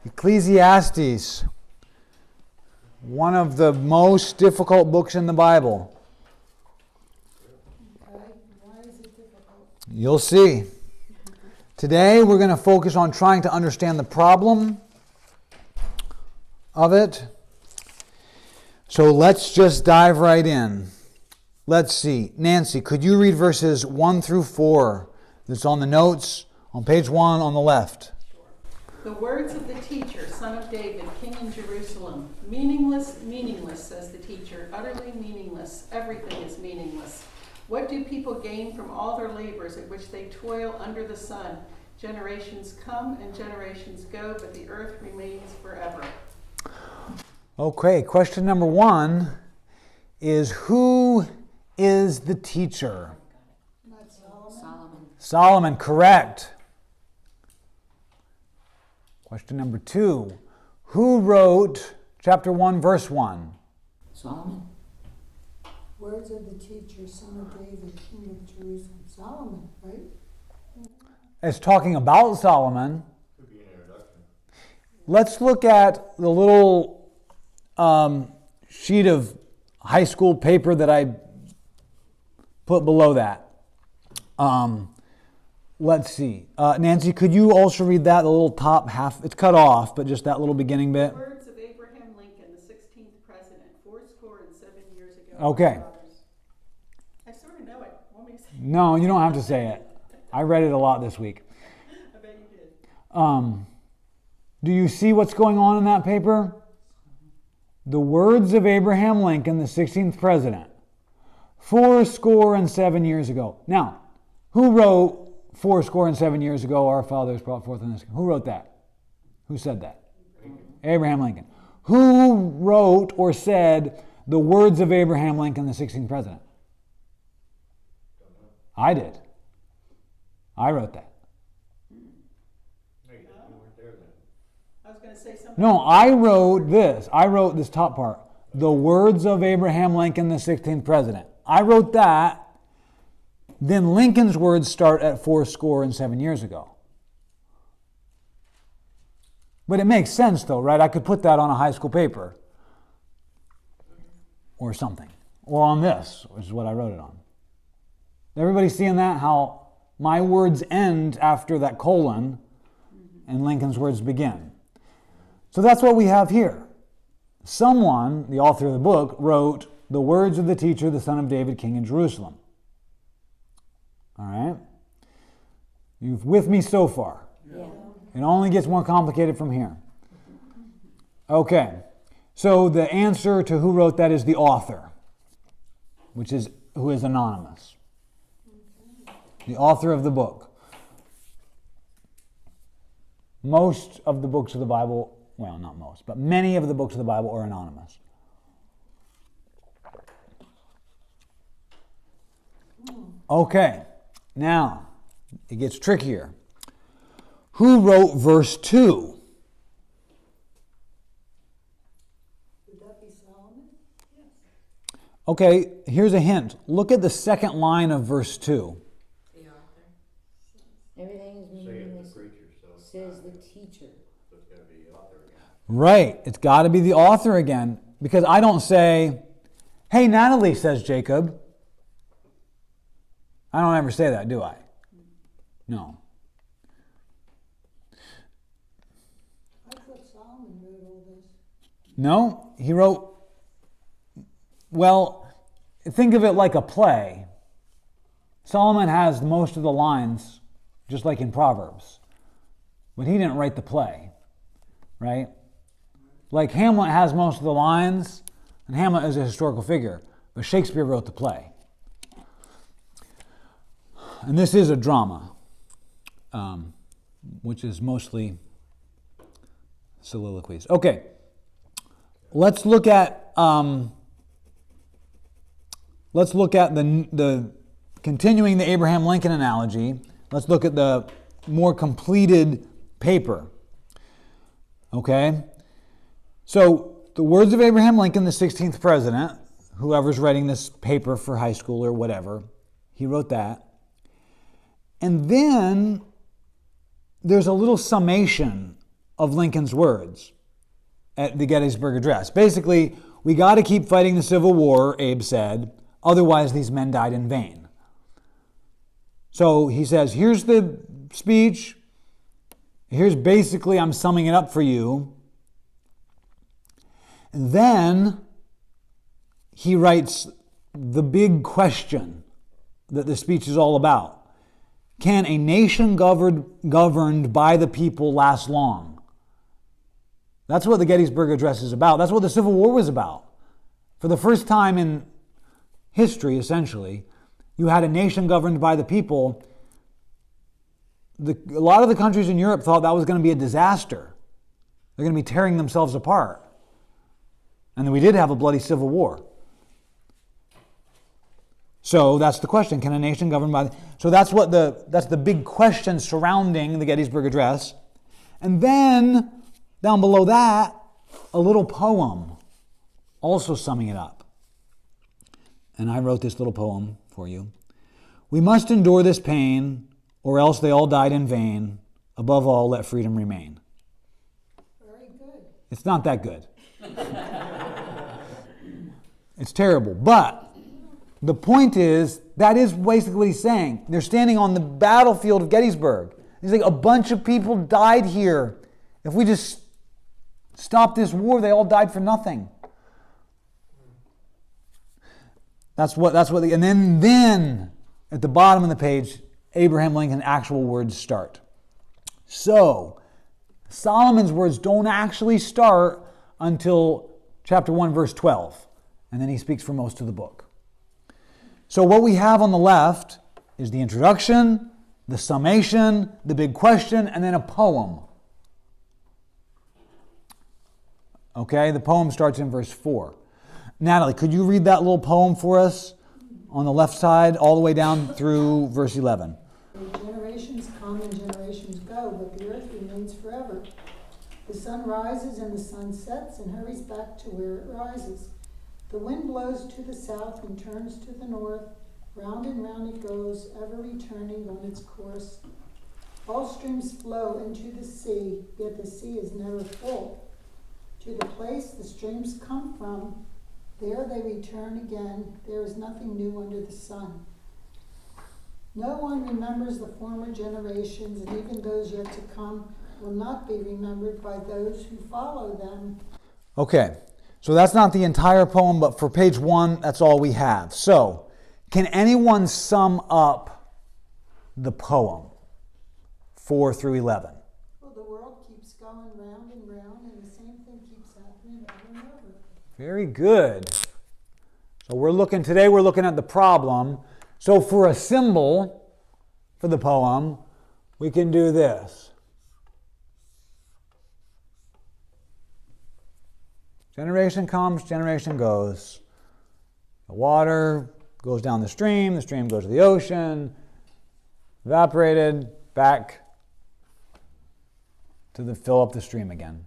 Ecclesiastes, one of the most difficult books in the Bible. Why is it difficult? You'll see. Today we're going to focus on trying to understand the problem of it. So let's just dive right in. Let's see. Nancy, could you read verses 1 through 4? That's on the notes on page 1 on the left. The words of the teacher, son of David, king in Jerusalem. Meaningless, meaningless, says the teacher, utterly meaningless. Everything is meaningless. What do people gain from all their labors at which they toil under the sun? Generations come and generations go, but the earth remains forever. Okay, question number 1 is, who is the teacher? Not Solomon. Solomon, correct. Question number 2. Who wrote chapter 1, verse 1? Solomon. Words of the teacher, son of David, king of Jerusalem. Solomon, right? It's talking about Solomon. Could be an introduction. Let's look at the little sheet of high school paper that I put below that. Let's see. Nancy, could you also read that, the little top half? It's cut off, but just that little beginning bit. Words of Abraham Lincoln, the 16th president, 7 years ago. Okay. I sort of know it. Want me to say it? No, you don't have to say it. I read it a lot this week. I bet you did. Do you see what's going on in that paper? The words of Abraham Lincoln, the 16th president, 7 years ago. Now, who wrote 7 years ago, our fathers brought forth in this? Who wrote that? Who said that? Abraham Lincoln. Who wrote or said the words of Abraham Lincoln, the 16th president? I did. I wrote that. No, you weren't there then. I was going to say something. No, I wrote this. I wrote this top part. The words of Abraham Lincoln, the 16th president. I wrote that. Then Lincoln's words start at 7 years ago. But it makes sense though, right? I could put that on a high school paper. Or something. Or on this, which is what I wrote it on. Everybody seeing that? How my words end after that colon and Lincoln's words begin. So that's what we have here. Someone, the author of the book, wrote the words of the teacher, the son of David, king in Jerusalem. All right? You're with me so far? Yeah. It only gets more complicated from here. Okay. So the answer to who wrote that is the author, who is anonymous. The author of the book. Most of the books of the Bible, well, not most, but many of the books of the Bible are anonymous. Okay, now it gets trickier. Who wrote verse 2? Would that be Solomon? Okay, here's a hint. Look at the second line of verse 2. Everything is Say it, the meaningless, preacher, so says the teacher. it's got to be the author again. Right, it's got to be the author again, because I don't say, hey, Natalie, says Jacob. I don't ever say that, do I? No. I thought Solomon wrote all this. No, he wrote, well, think of it like a play. Solomon has most of the lines, just like in Proverbs. But he didn't write the play, right? Like Hamlet has most of the lines, and Hamlet is a historical figure, but Shakespeare wrote the play. And this is a drama, which is mostly soliloquies. Okay, let's look at the continuing the Abraham Lincoln analogy. Let's look at the more completed paper. Okay, so the words of Abraham Lincoln, the 16th president, whoever's writing this paper for high school or whatever, he wrote that. And then there's a little summation of Lincoln's words at the Gettysburg Address. Basically, we got to keep fighting the Civil War, Abe said, otherwise these men died in vain. So he says, here's the speech. Here's basically, I'm summing it up for you. And then he writes the big question that the speech is all about. Can a nation governed by the people last long? That's what the Gettysburg Address is about. That's what the Civil War was about. For the first time in history, essentially, you had a nation governed by the people. A lot of the countries in Europe thought that was going to be a disaster. They're going to be tearing themselves apart. And then we did have a bloody civil war. So that's the question. Can a nation governed by... So that's the big question surrounding the Gettysburg Address. And then, down below that, a little poem also summing it up. And I wrote this little poem for you. We must endure this pain, or else they all died in vain. Above all, let freedom remain. Very good. It's not that good. It's terrible. But the point is, that is basically what he's saying. They're standing on the battlefield of Gettysburg. He's like, a bunch of people died here. If we just stop this war, they all died for nothing. And then at the bottom of the page, Abraham Lincoln's actual words start. So, Solomon's words don't actually start until chapter 1, verse 12. And then he speaks for most of the book. So what we have on the left is the introduction, the summation, the big question, and then a poem. Okay, the poem starts in verse 4. Natalie, could you read that little poem for us on the left side all the way down through verse 11? Generations come and generations go, but the earth remains forever. The sun rises and the sun sets and hurries back to where it rises. The wind blows to the south and turns to the north. Round and round it goes, ever returning on its course. All streams flow into the sea, yet the sea is never full. To the place the streams come from, there they return again. There is nothing new under the sun. No one remembers the former generations, and even those yet to come will not be remembered by those who follow them. Okay, so that's not the entire poem, but for page 1, that's all we have. So, can anyone sum up the poem, 4 through 11? Well, the world keeps going round and round, and the same thing keeps happening over and over. Very good. So we're looking at the problem. So for a symbol for the poem, we can do this. Generation comes, generation goes. The water goes down the stream goes to the ocean, evaporated, back to fill up the stream again.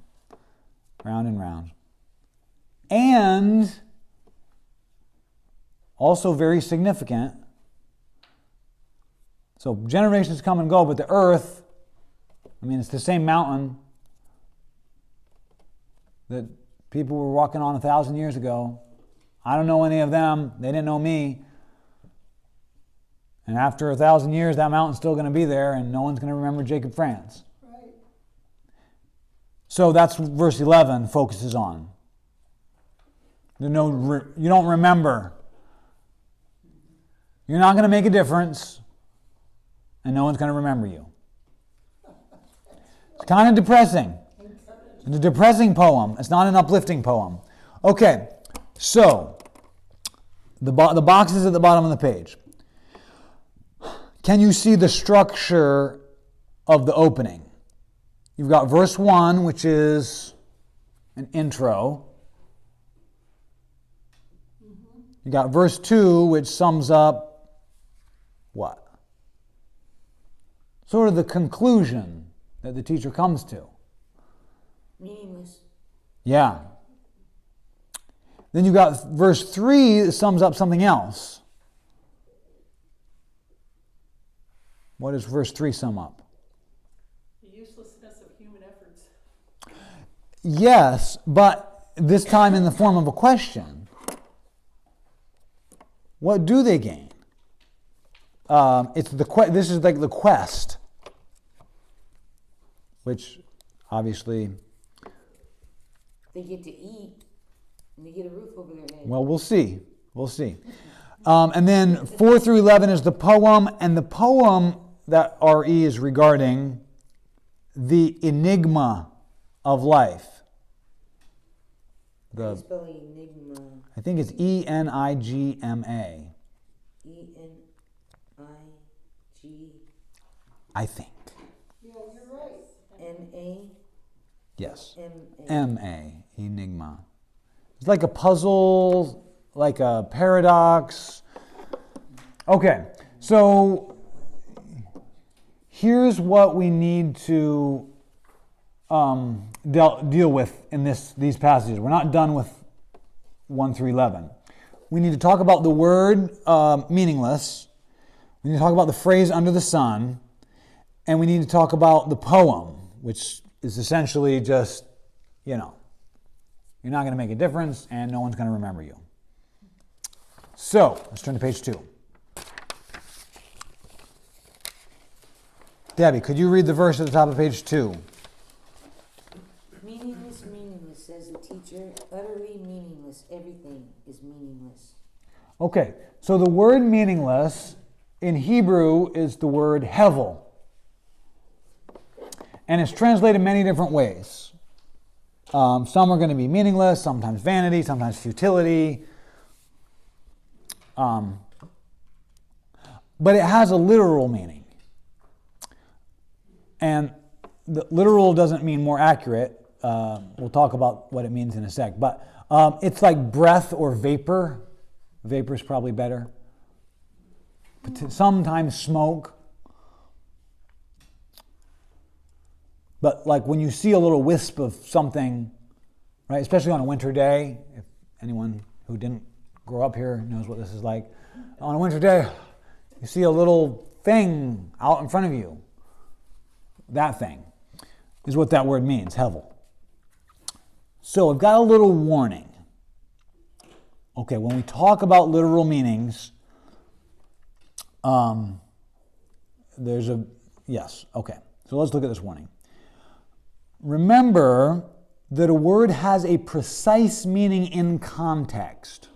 Round and round. And also very significant. So generations come and go, but the earth, it's the same mountain that people were walking on 1,000 years ago. I don't know any of them. They didn't know me. And after 1,000 years, that mountain's still going to be there, and no one's going to remember Jacob Frantz. Right. So that's what verse 11 focuses on. You don't remember. You're not going to make a difference, and no one's going to remember you. It's kind of depressing. It's a depressing poem. It's not an uplifting poem. Okay, so the box is at the bottom of the page. Can you see the structure of the opening? You've got verse 1, which is an intro. You got verse 2, which sums up what? Sort of the conclusion that the teacher comes to. Meaningless. Yeah. Then you got verse 3 that sums up something else. What does verse 3 sum up? The uselessness of human efforts. Yes, but this time in the form of a question. What do they gain? This is like the quest, which obviously. They get to eat and they get a roof over their head. Well, we'll see. We'll see. And then 4 through 11 is the poem, and the poem that RE is regarding the enigma of life. How do you spell enigma? I think it's Enigma. E-N-I-G. I think. Yeah, you're right. N-A? Yes. M-A. M-A. Enigma. It's like a puzzle, like a paradox. Okay, so here's what we need to deal with in these passages. We're not done with 1 through 11. We need to talk about the word meaningless. We need to talk about the phrase under the sun. And we need to talk about the poem, which is essentially just, you're not going to make a difference and no one's going to remember you. So, let's turn to page 2. Debbie, could you read the verse at the top of page 2? Meaningless, meaningless, says the teacher. Utterly meaningless. Everything is meaningless. Okay, so the word meaningless in Hebrew is the word hevel. And it's translated many different ways. Some are going to be meaningless, sometimes vanity, sometimes futility. But it has a literal meaning. And the literal doesn't mean more accurate. We'll talk about what it means in a sec. But it's like breath or vapor. Vapor is probably better. Sometimes smoke. But like when you see a little wisp of something, right, especially on a winter day, if anyone who didn't grow up here knows what this is like, on a winter day, you see a little thing out in front of you. That thing is what that word means, hevel. So I've got a little warning. Okay, when we talk about literal meanings, yes, okay. So let's look at this warning. Remember that a word has a precise meaning in context.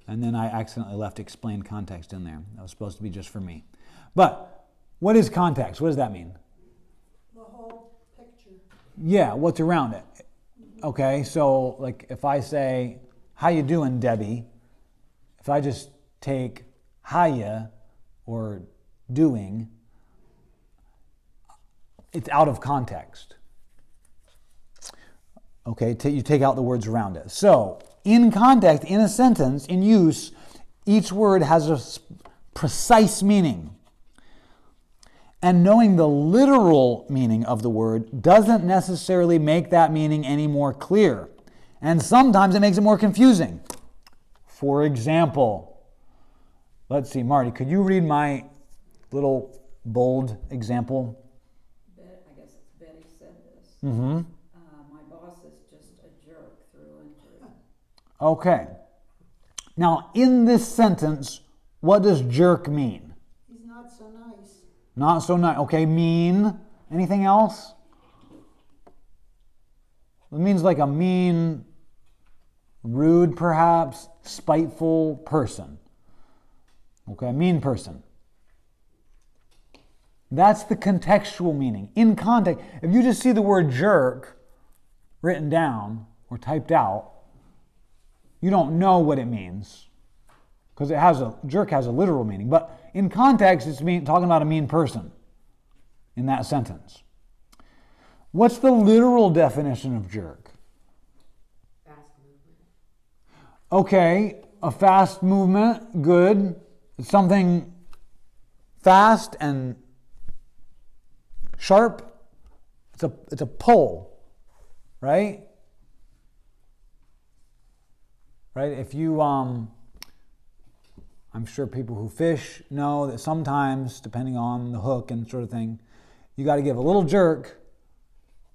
And then I accidentally left explained context in there. That was supposed to be just for me. But what is context? What does that mean? The whole picture. Yeah, what's around it. Okay, so like if I say, how you doing, Debbie? If I just take hiya or doing, it's out of context. Okay, you take out the words around it. So, in context, in a sentence, in use, each word has a precise meaning. And knowing the literal meaning of the word doesn't necessarily make that meaning any more clear. And sometimes it makes it more confusing. For example, let's see, Marty, could you read my little bold example? I guess it's Betty said this. Mm-hmm. My boss is just a jerk through and through. Okay. Now, in this sentence, what does jerk mean? He's not so nice. Not so nice. Okay, mean. Anything else? It means like a mean, rude perhaps, spiteful person. Okay, mean person. That's the contextual meaning. In context, if you just see the word jerk written down or typed out, you don't know what it means because jerk has a literal meaning. But in context, it's talking about a mean person in that sentence. What's the literal definition of jerk? Fast movement. Okay, a fast movement, good. It's something fast and sharp. It's a pull, right? Right? If you, I'm sure people who fish know that sometimes, depending on the hook and sort of thing, you got to give a little jerk,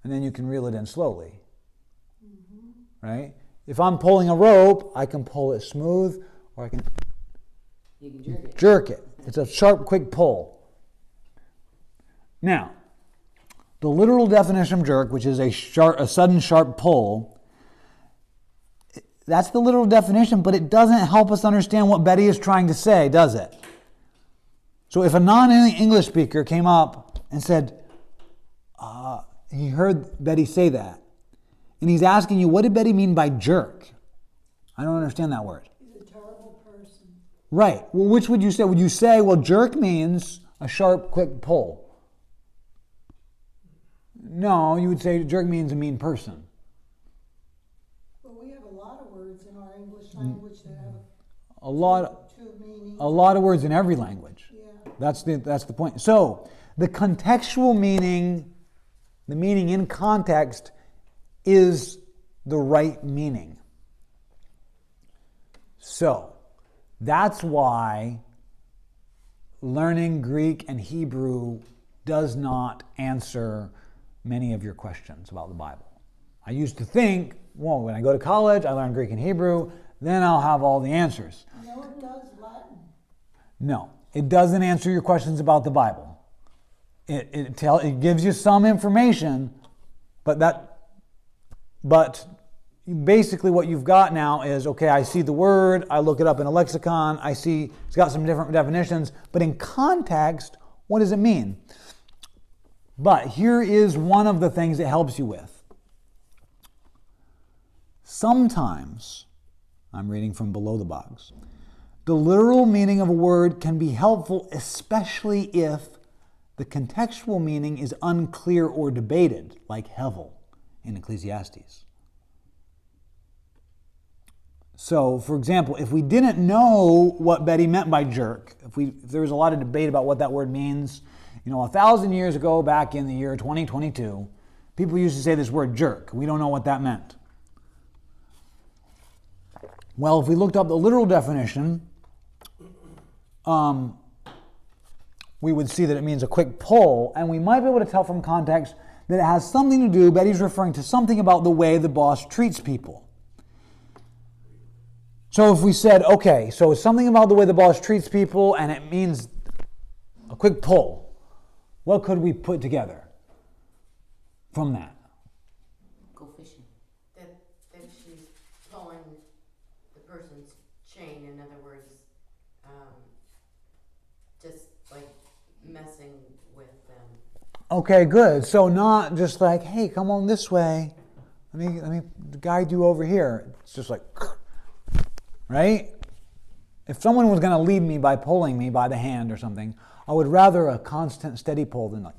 and then you can reel it in slowly. right? If I'm pulling a rope, I can pull it smooth or I can You can jerk it. jerk it. It's a sharp, quick pull. Now, the literal definition of jerk, which is a sudden, sharp pull, that's the literal definition, but it doesn't help us understand what Betty is trying to say, does it? So if a non-English speaker came up and said, he heard Betty say that, and he's asking you, what did Betty mean by jerk? I don't understand that word. He's a terrible person. Right. Well, which would you say? Would you say, well, jerk means a sharp, quick pull? No, you would say jerk means a mean person. Well, we have a lot of words in our English language that have A lot two meanings. of words in every language. Yeah. That's the point. So the contextual meaning, the meaning in context, is the right meaning. So that's why learning Greek and Hebrew does not answer many of your questions about the Bible. I used to think, well, when I go to college, I learn Greek and Hebrew, then I'll have all the answers. No, it does Latin. No, it doesn't answer your questions about the Bible. It gives you some information, but basically what you've got now is, okay, I see the word, I look it up in a lexicon, I see it's got some different definitions, but in context, what does it mean? But here is one of the things it helps you with. Sometimes, I'm reading from below the box, the literal meaning of a word can be helpful, especially if the contextual meaning is unclear or debated, like hevel in Ecclesiastes. So, for example, if we didn't know what Betty meant by jerk, if there was a lot of debate about what that word means, 1,000 years ago, back in the year 2022, people used to say this word jerk. We don't know what that meant. Well, if we looked up the literal definition, we would see that it means a quick pull, and we might be able to tell from context that it has something to do, Betty's referring to something about the way the boss treats people. So if we said, okay, so it's something about the way the boss treats people, and it means a quick pull, what could we put together from that? Go fishing. That she's pulling the person's chain, in other words, just like messing with them. Okay, good. So not just like, hey, come on this way. Let me guide you over here. It's just like, right? If someone was going to lead me by pulling me by the hand or something, I would rather a constant steady pull than like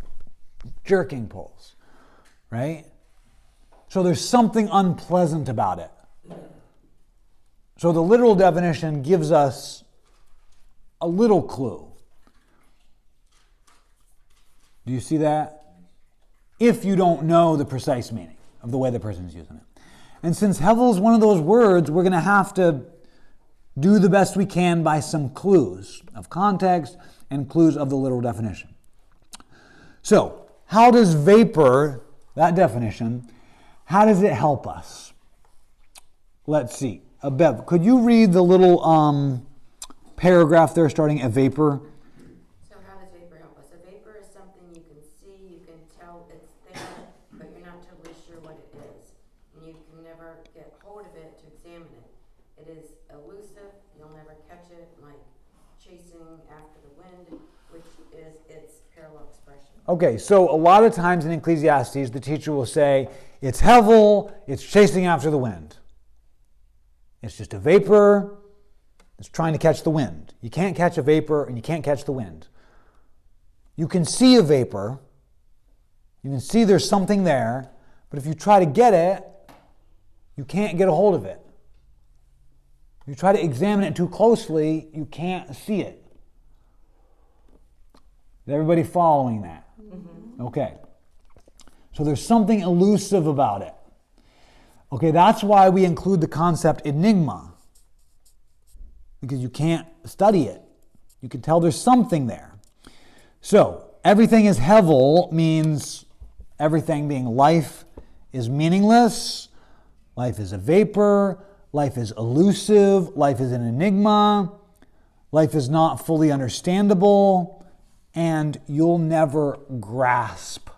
jerking pulls, right? So there's something unpleasant about it. So the literal definition gives us a little clue. Do you see that? If you don't know the precise meaning of the way the person's using it. And since hevel is one of those words, we're going to have to do the best we can by some clues of context and clues of the literal definition. So, how does vapor, that definition, how does it help us? Let's see. Bev, could you read the little paragraph there starting at vapor? So how does vapor help us? A vapor is something you can see, you can tell it's there, but you're not totally sure what it is. And you can never get hold of it to examine it. It is elusive, you'll never catch it, like chasing after the wind, which is its parallel expression. Okay, so a lot of times in Ecclesiastes, the teacher will say, it's hevel, it's chasing after the wind. It's just a vapor, it's trying to catch the wind. You can't catch a vapor and you can't catch the wind. You can see a vapor, you can see there's something there, but if you try to get it, you can't get a hold of it. You try to examine it too closely, you can't see it. Is everybody following that? Mm-hmm. Okay. So there's something elusive about it. Okay, that's why we include the concept enigma. Because you can't study it. You can tell there's something there. So, everything is hevel means everything being life is meaningless. Life is a vapor. Life is elusive. Life is an enigma. Life is not fully understandable. And you'll never grasp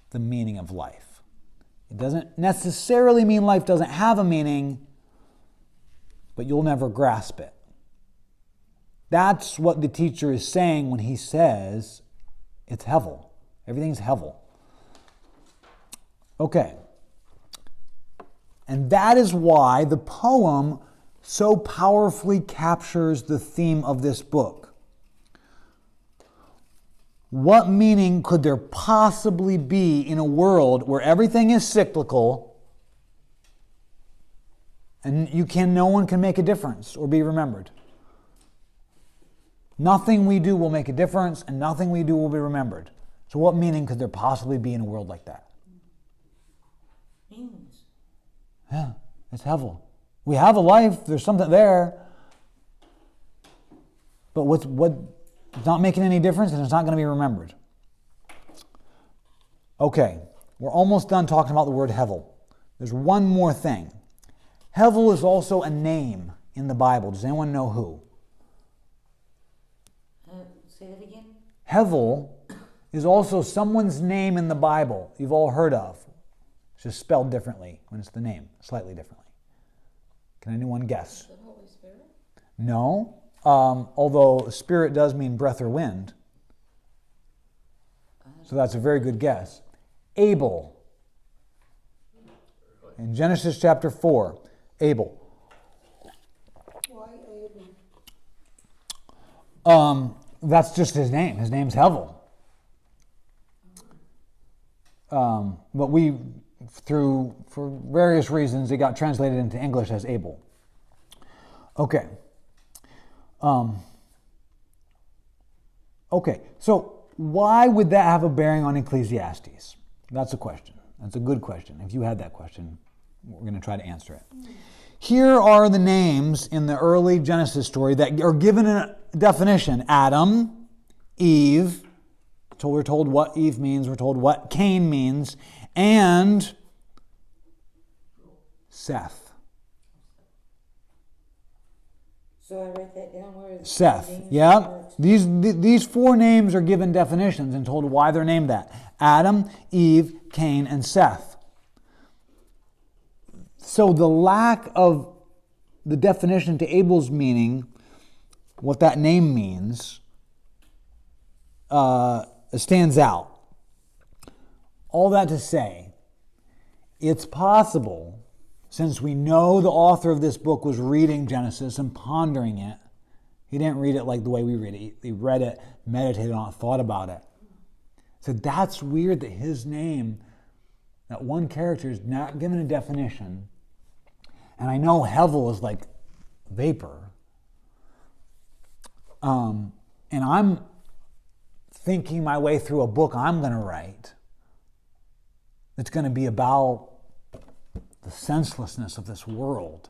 the meaning of life. It doesn't necessarily mean life doesn't have a meaning, but you'll never grasp it. That's what the teacher is saying when he says it's hevel. Everything's hevel. Okay. And that is why the poem so powerfully captures the theme of this book. What meaning could there possibly be in a world where everything is cyclical and no one can make a difference or be remembered? Nothing we do will make a difference and nothing we do will be remembered. So what meaning could there possibly be in a world like that? Meaningless. Yeah, it's hevel. We have a life, there's something there, but it's not making any difference and it's not going to be remembered. Okay, we're almost done talking about the word hevel. There's one more thing. Hevel is also a name in the Bible. Does anyone know who? Say that again? Hevel is also someone's name in the Bible you've all heard of. It's just spelled differently when it's the name, slightly differently. Can anyone guess? The Holy Spirit? No, although spirit does mean breath or wind. So that's a very good guess. Abel. In Genesis chapter 4, Abel. Why Abel? That's just his name. His name's Hevel. But for various reasons, it got translated into English as Abel. Okay. Okay, so why would that have a bearing on Ecclesiastes? That's a question. That's a good question. If you had that question, we're going to try to answer it. Here are the names in the early Genesis story that are given a definition. Adam, Eve, we're told what Eve means, we're told what Cain means, and Seth. So I write that down where it's Seth, yeah. These four names are given definitions and told why they're named that. Adam, Eve, Cain, and Seth. So the lack of the definition to Abel's meaning, what that name means, stands out. All that to say, it's possible, since we know the author of this book was reading Genesis and pondering it, he didn't read it like the way we read it. He read it, meditated on it, thought about it. So that's weird that his name, that one character, is not given a definition. And I know hevel is like vapor. And I'm thinking my way through a book I'm going to write that's going to be about the senselessness of this world.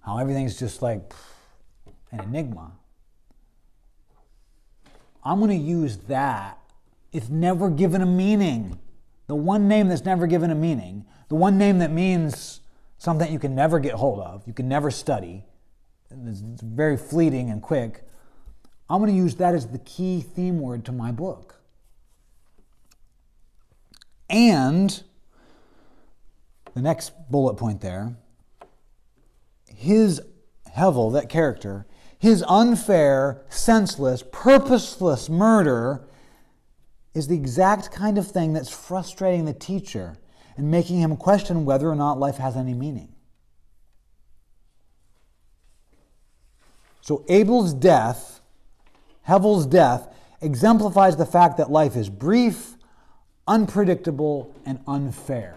How everything's just like an enigma. I'm going to use that. It's never given a meaning. The one name that's never given a meaning, the one name that means something you can never get hold of, you can never study, it's very fleeting and quick. I'm going to use that as the key theme word to my book. And the next bullet point there, his hevel, that character, his unfair, senseless, purposeless murder is the exact kind of thing that's frustrating the teacher and making him question whether or not life has any meaning. So Abel's death, Hevel's death, exemplifies the fact that life is brief, unpredictable, and unfair.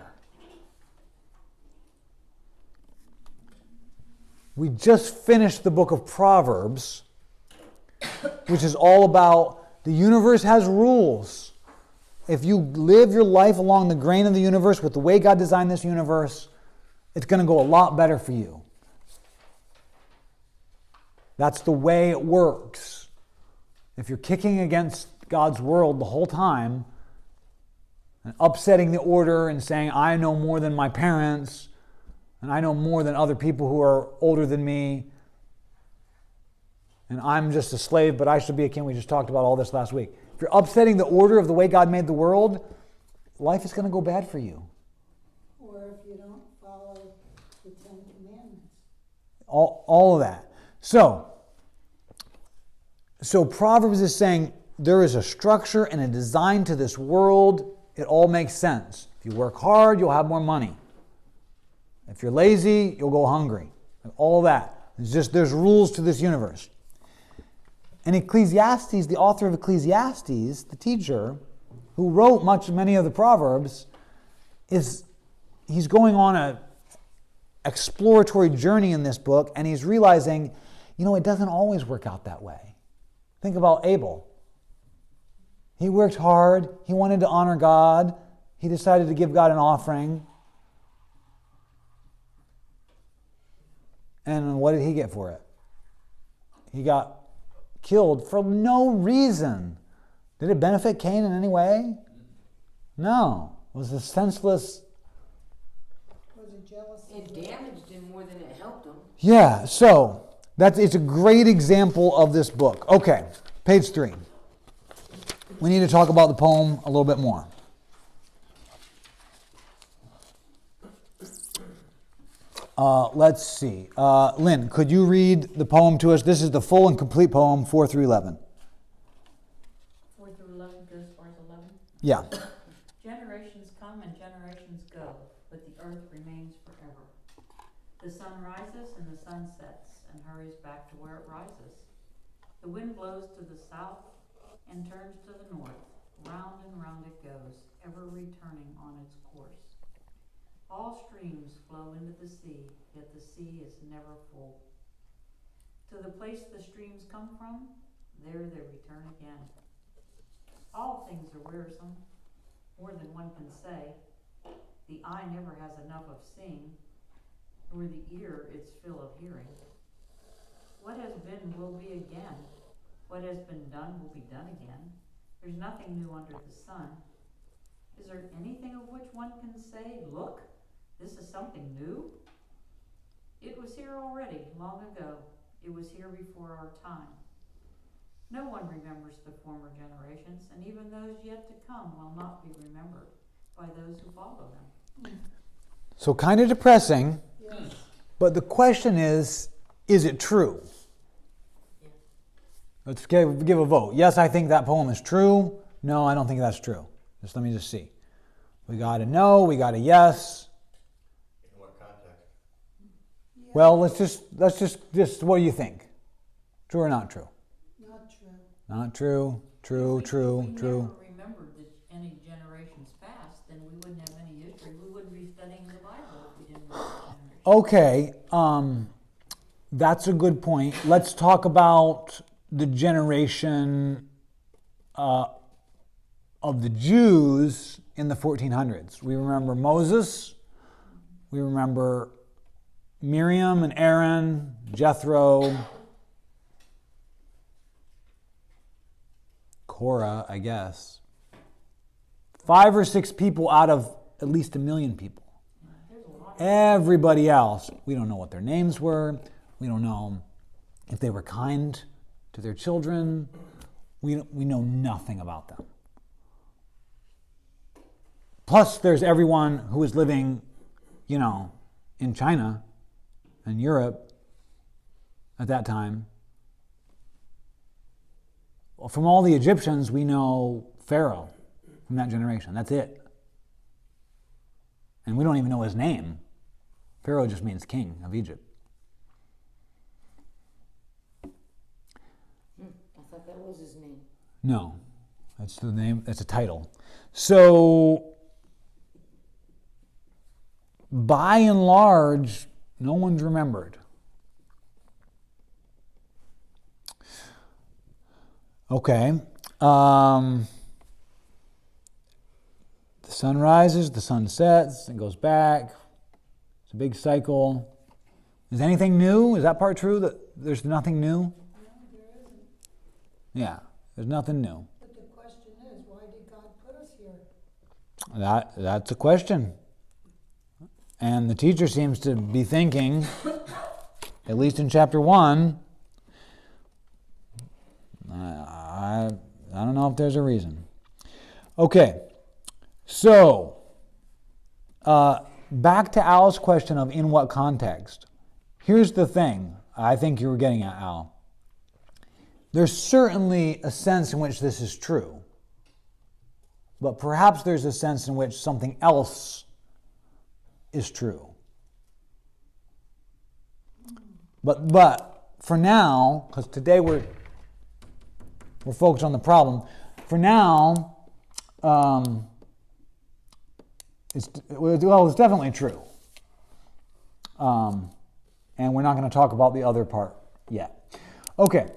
We just finished the book of Proverbs, which is all about the universe has rules. If you live your life along the grain of the universe with the way God designed this universe, it's going to go a lot better for you. That's the way it works. If you're kicking against God's world the whole time and upsetting the order and saying, I know more than my parents, and I know more than other people who are older than me, and I'm just a slave, but I should be a king. We just talked about all this last week. If you're upsetting the order of the way God made the world, life is going to go bad for you. Or if you don't follow the Ten Commandments. All of that. So Proverbs is saying there is a structure and a design to this world. It all makes sense. If you work hard, you'll have more money. If you're lazy, you'll go hungry. All that. There's rules to this universe. And Ecclesiastes, the author of Ecclesiastes, the teacher, who wrote many of the Proverbs, he's going on a exploratory journey in this book, and he's realizing, it doesn't always work out that way. Think about Abel. He worked hard. He wanted to honor God. He decided to give God an offering. And what did he get for it? He got killed for no reason. Did it benefit Cain in any way? No. It was a senseless... Was it jealousy? It damaged him more than it helped him. Yeah, so it's a great example of this book. Okay, page 3. We need to talk about the poem a little bit more. Let's see. Lynn, could you read the poem to us? This is the full and complete poem, 4 through 11. 4 through 11 goes as far as 11. Yeah. Generations come and generations go, but the earth remains forever. The sun rises and the sun sets and hurries back to where it rises. The wind blows to the south and turns to the north. Round and round it goes, ever returning on its course. All streams flow into the sea, yet the sea is never full. To the place the streams come from, there they return again. All things are wearisome, more than one can say. The eye never has enough of seeing, nor the ear its fill of hearing. What has been will be again. What has been done will be done again. There's nothing new under the sun. Is there anything of which one can say, look, this is something new? It was here already, long ago. It was here before our time. No one remembers the former generations, and even those yet to come will not be remembered by those who follow them. So kind of depressing, Yes. but the question is it true? Yeah. Let's give a vote. Yes, I think that poem is true. No, I don't think that's true. Let me see. We got a no, we got a yes. In what context? Well, let's just what do you think? True or not true? Not true. Not true. True, If we true. never remembered any generations past, then we wouldn't have any history. We wouldn't be studying the Bible if we didn't know the generations. Okay, that's a good point. Let's talk about the generation of the Jews in the 1400s. We remember Moses. We remember Miriam and Aaron, Jethro, Korah, I guess. 5 or 6 people out of at least 1 million people. Everybody else, we don't know what their names were. We don't know if they were kind to their children. We know nothing about them. Plus, there's everyone who was living, in China and Europe at that time. Well, from all the Egyptians, we know Pharaoh from that generation. That's it. And we don't even know his name. Pharaoh just means king of Egypt. I thought that was his name. No, that's the name. That's a title. So, by and large, no one's remembered. Okay. The sun rises, the sun sets, and goes back. It's a big cycle. Is anything new? Is that part true, that there's nothing new? No, there isn't. Yeah, there's nothing new. But the question is, why did God put us here? That's a question. And the teacher seems to be thinking, at least in chapter 1, I don't know if there's a reason. Okay, so back to Al's question of in what context. Here's the thing I think you were getting at, Al. There's certainly a sense in which this is true, but perhaps there's a sense in which something else is true. But for now, because today we're focused on the problem, for now, it's definitely true. And we're not going to talk about the other part yet. Okay,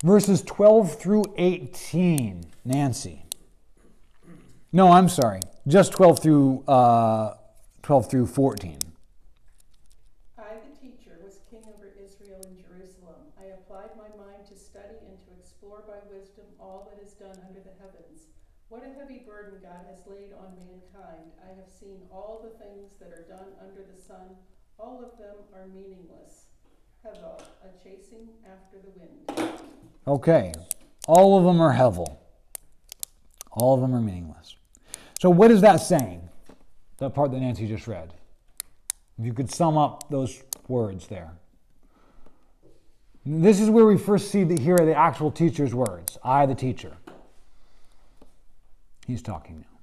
verses 12 through 18. Nancy. No, I'm sorry. Just 12 through 14. I, the teacher, was king over Israel in Jerusalem. I applied my mind to study and to explore by wisdom all that is done under the heavens. What a heavy burden God has laid on mankind. I have seen all the things that are done under the sun. All of them are meaningless. Hevel, a chasing after the wind. Okay, all of them are hevel. All of them are meaningless. So what is that saying? That part that Nancy just read. If you could sum up those words there. This is where we first see here are the actual teacher's words. I, the teacher. He's talking now.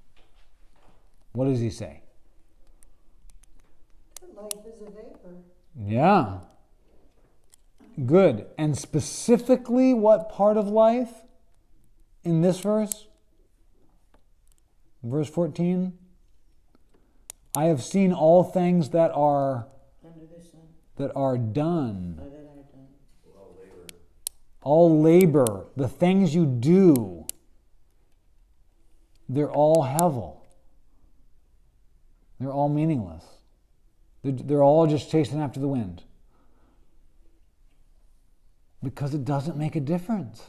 What does he say? Life is a vapor. Yeah. Good. And specifically, what part of life in this verse? Verse 14. I have seen all things that are Under the sun. that are done. Or that are done. All labor, the things you do, they're all hevel. They're all meaningless. They're all just chasing after the wind. Because it doesn't make a difference.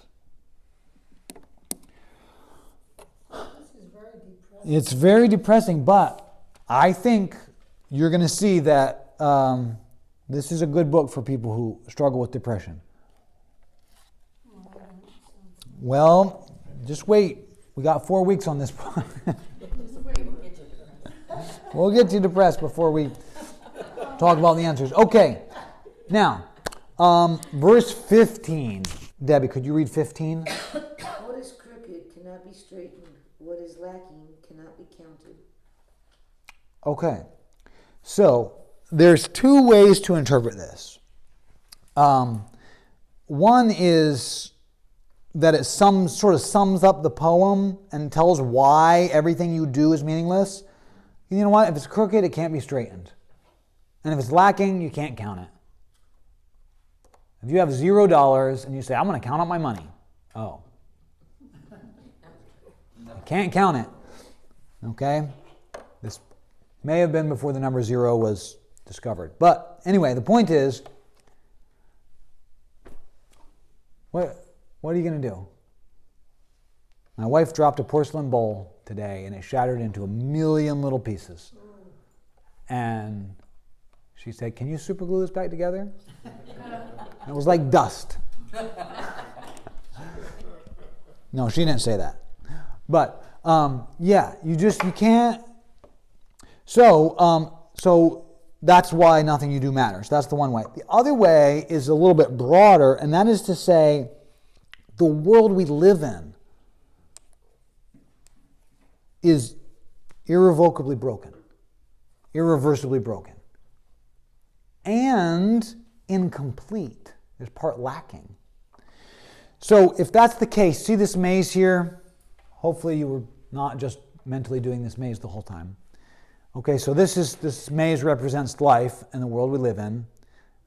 This is very depressing. It's very depressing, but I think you're going to see that this is a good book for people who struggle with depression. Well, just wait. We got 4 weeks on this. We'll get you depressed before we talk about the answers. Okay. Now, verse 15. Debbie, could you read 15? What is crooked cannot be straightened. What is lacking cannot be counted. Okay. So, there's two ways to interpret this. One is that it sort of sums up the poem and tells why everything you do is meaningless. You know what? If it's crooked, it can't be straightened. And if it's lacking, you can't count it. If you have $0 and you say, I'm going to count up my money. Oh. You can't count it. Okay? This may have been before the number 0 was discovered. But anyway, the point is, what are you going to do? My wife dropped a porcelain bowl today and it shattered into 1,000,000 little pieces. And she said, can you super glue this back together? It was like dust. No, she didn't say that. But yeah, you can't. So that's why nothing you do matters. That's the one way. The other way is a little bit broader, and that is to say, the world we live in is irrevocably broken, irreversibly broken, and incomplete. There's part lacking. So if that's the case, see this maze here? Hopefully you were not just mentally doing this maze the whole time. Okay, so this maze represents life and the world we live in.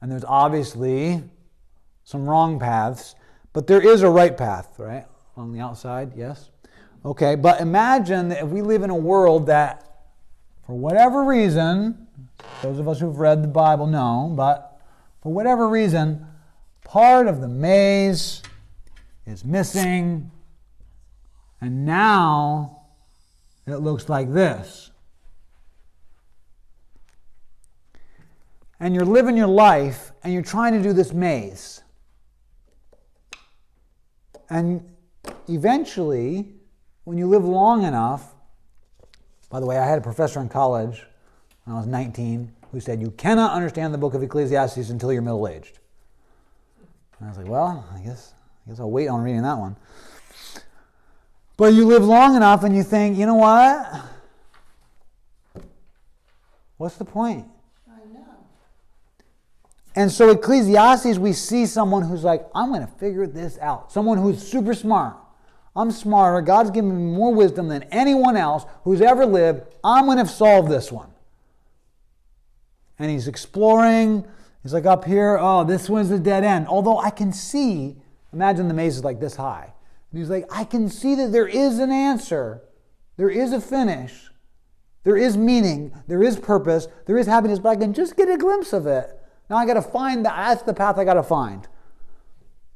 And there's obviously some wrong paths, but there is a right path, right? On the outside, yes? Okay, but imagine that if we live in a world that, for whatever reason, those of us who've read the Bible know, but for whatever reason, part of the maze is missing, and now it looks like this. and you're living your life, and you're trying to do this maze. And eventually, when you live long enough, by the way, I had a professor in college when I was 19 who said, you cannot understand the book of Ecclesiastes until you're middle-aged. And I was like, well, I guess I'll wait on reading that one. But you live long enough and you think, you know what? What's the point? I know. And so Ecclesiastes, we see someone who's like, I'm going to figure this out. Someone who's super smart. I'm smarter. God's given me more wisdom than anyone else who's ever lived. I'm going to solve this one. And he's exploring. He's like up here, oh, this one's a dead end. Although I can see, imagine the maze is like this high. And he's like, I can see that there is an answer. There is a finish. There is meaning. There is purpose. There is happiness, but I can just get a glimpse of it. Now I got to find that. That's the path I got to find.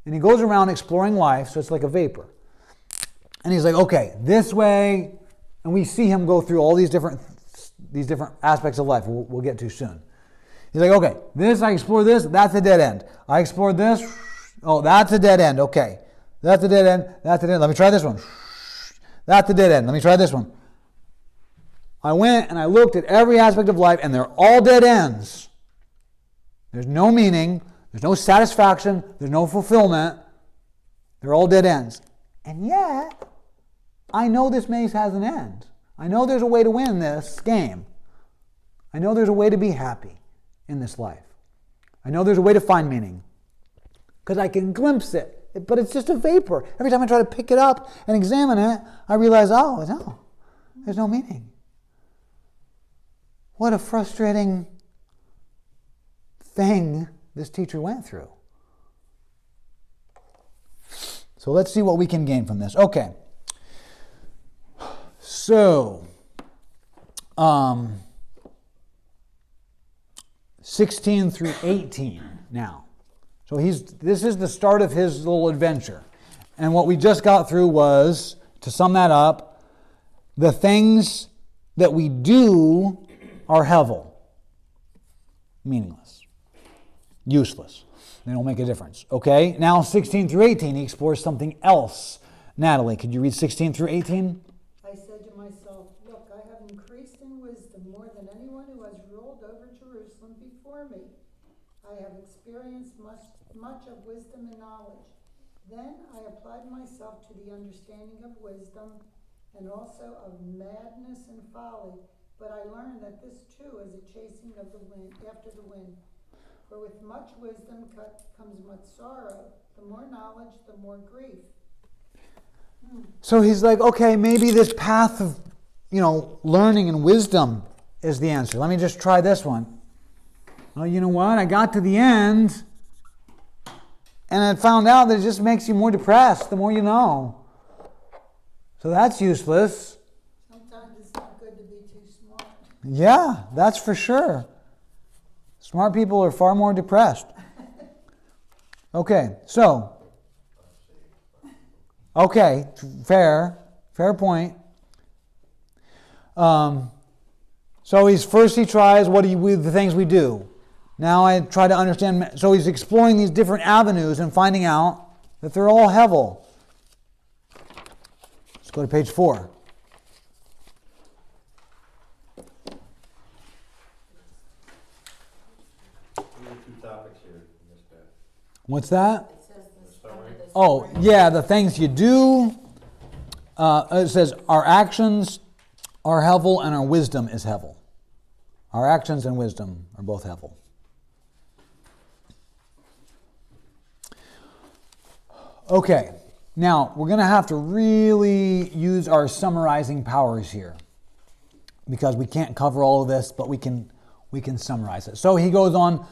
And he goes around exploring life, so it's like a vapor. And he's like, okay, this way. And we see him go through all these different aspects of life we'll get to soon. He's like, okay, I explore this, that's a dead end. I explored this, oh, that's a dead end, okay. That's a dead end, that's a dead end. Let me try this one. That's a dead end, let me try this one. I went and I looked at every aspect of life and they're all dead ends. There's no meaning, there's no satisfaction, there's no fulfillment. They're all dead ends. And yet, I know this maze has an end. I know there's a way to win this game. I know there's a way to be happy in this life. I know there's a way to find meaning. Because I can glimpse it. But it's just a vapor. Every time I try to pick it up and examine it, I realize, oh, no, there's no meaning. What a frustrating thing this teacher went through. So let's see what we can gain from this. Okay. So, 16 through 18 now. So this is the start of his little adventure. And what we just got through was, to sum that up, the things that we do are hevel. Meaningless. Useless. They don't make a difference. Okay? Now 16 through 18, he explores something else. Natalie, could you read 16 through 18? I said to myself, look, I have increased in wisdom more than anyone who has ruled over Jerusalem before me. I have experienced much of wisdom and knowledge. Then I applied myself to the understanding of wisdom and also of madness and folly. But I learned that this too is a chasing of the wind after the wind. For with much wisdom comes much sorrow. The more knowledge, the more grief. So he's like, okay, maybe this path of, learning and wisdom is the answer. Let me just try this one. Well, you know what? I got to the end, and I found out that it just makes you more depressed the more you know. So that's useless. Sometimes it's not good to be too smart. Yeah, that's for sure. Smart people are far more depressed. Okay, so. Okay, fair point. So he tries the things we do. Now I try to understand. So he's exploring these different avenues and finding out that they're all hevel. Let's go to page 4. What's that? It says this under this. Oh, yeah, the things you do. It says our actions are hevel and our wisdom is hevel. Our actions and wisdom are both hevel. Okay, now we're going to have to really use our summarizing powers here because we can't cover all of this, but we can summarize it. So he goes on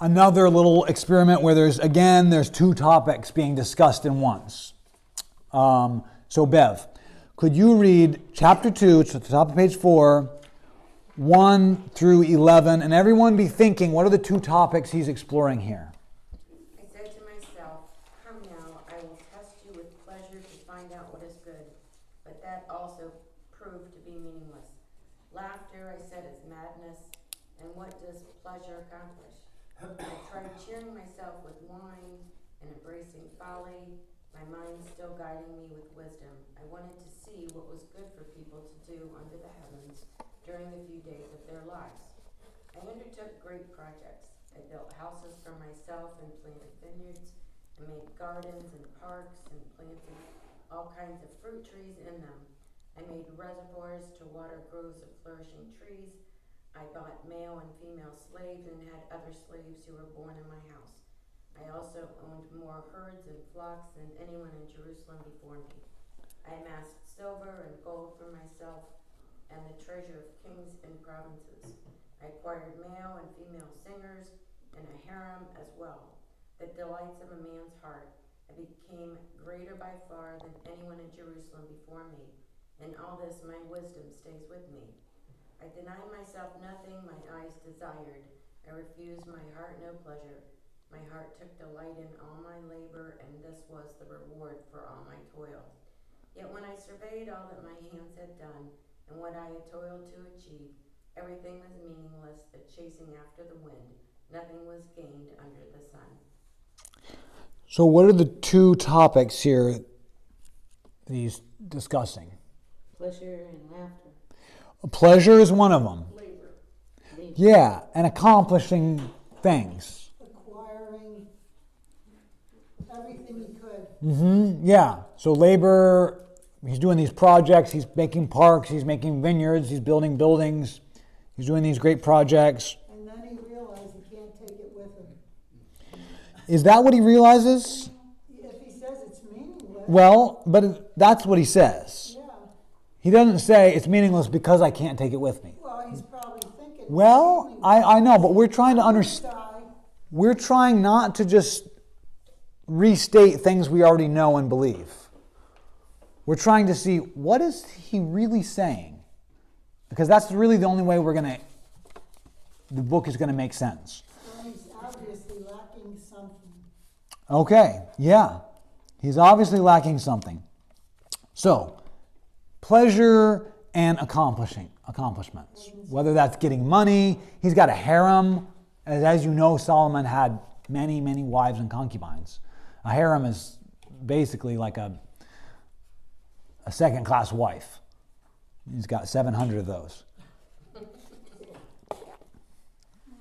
another little experiment where there's two topics being discussed in once. So Bev, could you read chapter 2, it's at the top of page 4, 1 through 11, and everyone be thinking, what are the two topics he's exploring here? I said to myself, come now, I will test you with pleasure to find out what is good, but that also proved to be meaningless. Laughter, I said, is madness, and And what does pleasure accomplish? I tried cheering myself with wine and embracing folly, my mind still guiding me with wisdom. I wanted to see what was good for people to do under the heavens during the few days of their lives. I undertook great projects. I built houses for myself and planted vineyards, and made gardens and parks and planted all kinds of fruit trees in them. I made reservoirs to water groves of flourishing trees. I bought male and female slaves and had other slaves who were born in my house. I also owned more herds and flocks than anyone in Jerusalem before me. I amassed silver and gold for myself and the treasure of kings and provinces. I acquired male and female singers and a harem as well, the delights of a man's heart. I became greater by far than anyone in Jerusalem before me. In all this my wisdom stays with me. I denied myself nothing my eyes desired. I refused my heart no pleasure. My heart took delight in all my labor, and this was the reward for all my toil. Yet when I surveyed all that my hands had done, and what I had toiled to achieve, everything was meaningless, a chasing after the wind. Nothing was gained under the sun. So what are the two topics here that he's discussing? Pleasure and laughter. Pleasure is one of them. Labor. Yeah, and accomplishing things. Acquiring everything he could. Yeah, so labor, he's doing these projects, he's making parks, he's making vineyards, he's building buildings, he's doing these great projects. And then he realized he can't take it with him. Is that what he realizes? If he says it's meaningless, Well, but that's what he says. yeah. He doesn't say it's meaningless because I can't take it with me. Well, he's probably thinking. it's Well, meaningless. I know, but we're trying to understand. Die. We're trying not to just restate things we already know and believe. We're trying to see what is he really saying, because that's really the only way the book is going to make sense. Well, he's obviously lacking something. Okay, yeah, he's obviously lacking something. So, pleasure and accomplishments, whether that's getting money. He's got a harem. As you know, Solomon had many, many wives and concubines. A harem is basically like a second-class wife. He's got 700 of those.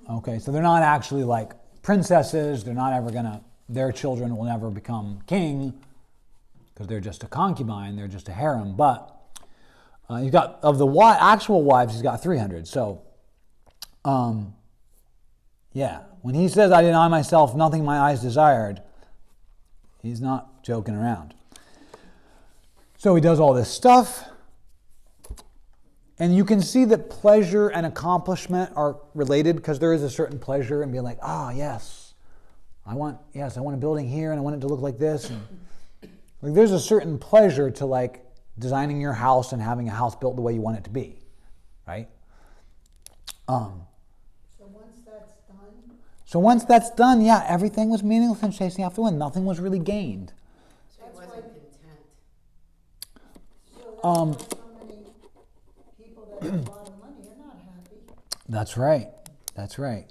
Okay, so they're not actually like princesses. They're not ever their children will never become king because they're just a concubine. They're just a harem. But he's got, of the actual wives, he's got 300. So, yeah, when he says, I deny myself nothing my eyes desired, he's not joking around. So he does all this stuff. And you can see that pleasure and accomplishment are related, because there is a certain pleasure in being like, yes, I want a building here and I want it to look like this. And like, there's a certain pleasure to like designing your house and having a house built the way you want it to be, right? So once that's done, yeah, everything was meaningless and chasing after the wind. Nothing was really gained. So he wasn't content. so that's why so many people that have a lot of money are not happy. That's right.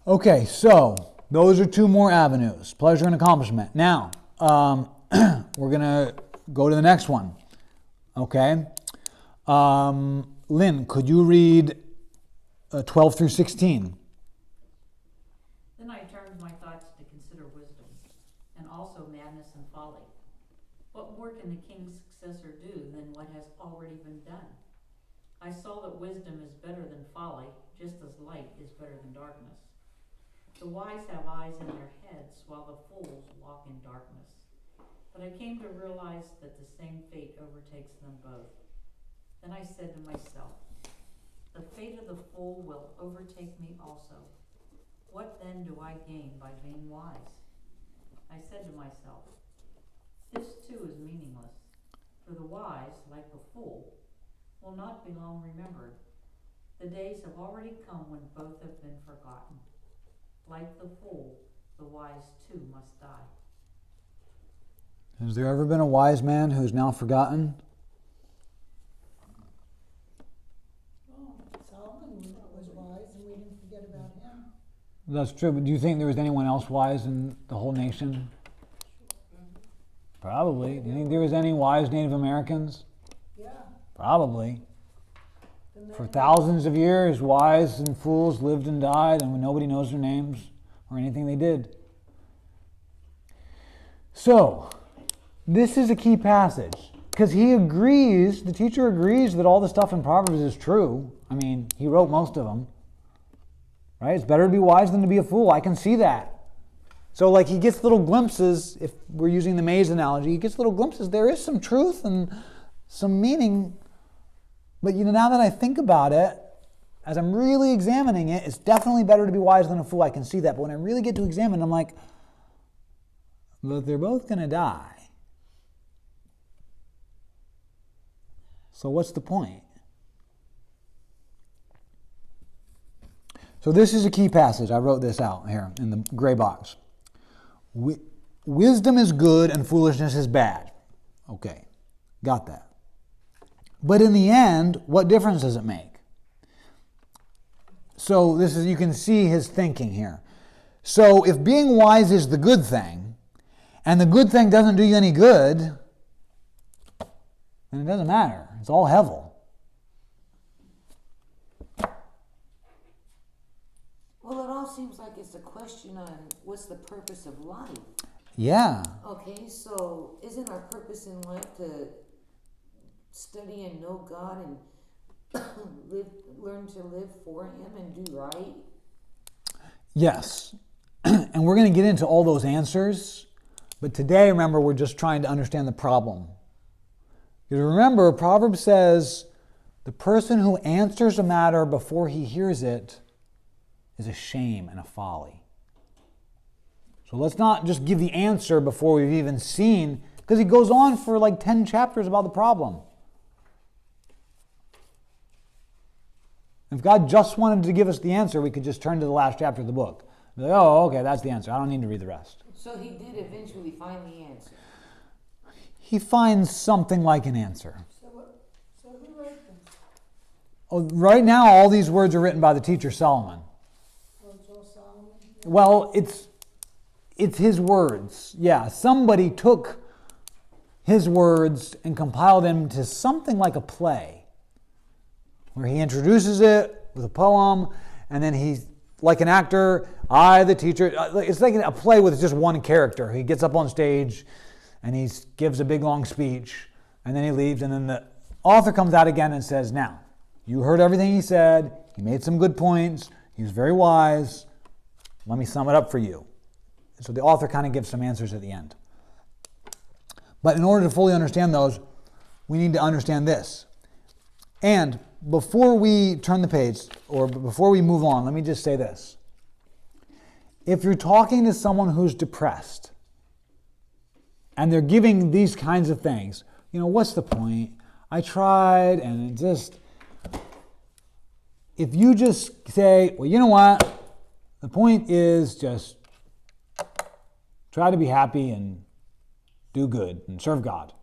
Okay, so those are two more avenues, pleasure and accomplishment. Now, we're going to go to the next one. Okay. Lynn, could you read 12 through 16? Then I turned my thoughts to consider wisdom, and also madness and folly. What more can the king's successor do than what has already been done? I saw that wisdom is better than folly, just as light is better than darkness. The wise have eyes in their heads, while the fools walk in darkness. But I came to realize that the same fate overtakes them both. Then I said to myself, the fate of the fool will overtake me also. What then do I gain by being wise? I said to myself, this too is meaningless, for the wise, like the fool, will not be long remembered. The days have already come when both have been forgotten. Like the fool, the wise too must die. Has there ever been a wise man who's now forgotten? Solomon was wise and we didn't forget about him. That's true, but do you think there was anyone else wise in the whole nation? Probably. Do you think there was any wise Native Americans? Yeah. Probably. The men For thousands of years, wise and fools lived and died, and nobody knows their names or anything they did. So, this is a key passage, because he agrees, the teacher agrees that all the stuff in Proverbs is true. I mean, he wrote most of them. Right? It's better to be wise than to be a fool. I can see that. So like he gets little glimpses, if we're using the maze analogy, he gets little glimpses. There is some truth and some meaning. But now that I think about it, as I'm really examining it, it's definitely better to be wise than a fool. I can see that. But when I really get to examine, I'm like, but they're both going to die. So what's the point? So this is a key passage. I wrote this out here in the gray box. Wisdom is good and foolishness is bad. Okay, got that. But in the end, what difference does it make? So this is, you can see his thinking here. So if being wise is the good thing, and the good thing doesn't do you any good, then it doesn't matter. It's all hevel. Well, it all seems like it's a question on what's the purpose of life. Yeah. Okay, so isn't our purpose in life to study and know God and learn to live for Him and do right? Yes. And we're going to get into all those answers. But today, remember, we're just trying to understand the problem. Because remember, Proverbs says, the person who answers a matter before he hears it is a shame and a folly. So let's not just give the answer before we've even seen, because he goes on for like 10 chapters about the problem. If God just wanted to give us the answer, we could just turn to the last chapter of the book. Be like, oh, okay, that's the answer. I don't need to read the rest. So he did eventually find the answer. He finds something like an answer. So who wrote this? Oh, right now, all these words are written by the teacher Solomon. Oh, it's all Solomon? Well, it's his words. Yeah, somebody took his words and compiled them into something like a play, where he introduces it with a poem, and then he's like an actor, the teacher. It's like a play with just one character. He gets up on stage, and he gives a big long speech, and then he leaves, and then the author comes out again and says, now, you heard everything he said. He made some good points. He was very wise. Let me sum it up for you. So the author kind of gives some answers at the end. But in order to fully understand those, we need to understand this. And before we turn the page, or before we move on, let me just say this. If you're talking to someone who's depressed, and they're giving these kinds of things, what's the point? I tried, and it just... If you just say, well, you know what? The point is just try to be happy and do good and serve God.